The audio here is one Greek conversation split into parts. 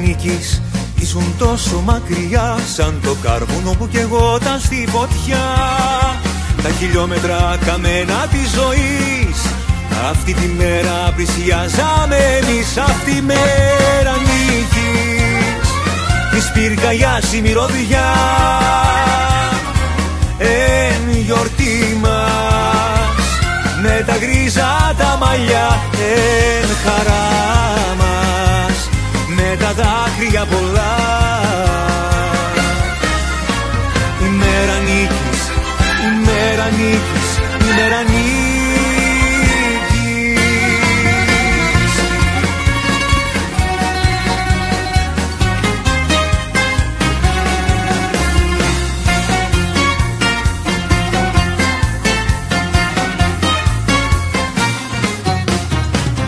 νίκης ήσουν τόσο μακριά, σαν το κάρβουνο που καιγόταν στη φωτιά. Τα χιλιόμετρα καμένα της ζωής, αυτή τη μέρα πλησιάζαμε εμείς. Αυτή η μέρα νίκης, της πυρκαγιάς η μυρωδιά, εν γιορτή μας, με τα γκρίζα τα μαλλιά, εν χαρά μας, με τα δάκρυα πολλά. Η μέρα νίκης, η μέρα νίκης, η μέρα νίκης.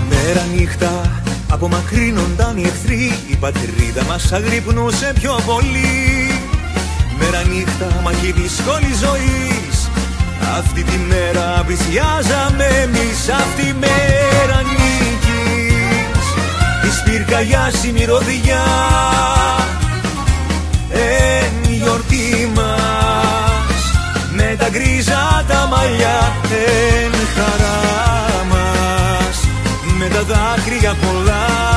Μέρα νύχτα απομακρύνονταν οι εχθροί, η πατρίδα μας αγρυπνούσε πιο πολύ. Μέρα νύχτα μαχή δύσκολη ζωής, αυτή τη μέρα πλησιάζαμε εμείς. Αυτή η μέρα νίκης, της πυρκαγιάς η μυρωδιά, εν γιορτή μας, με τα γκρίζα τα μαλλιά, εν χαρά μας, με τα δάκρυα πολλά.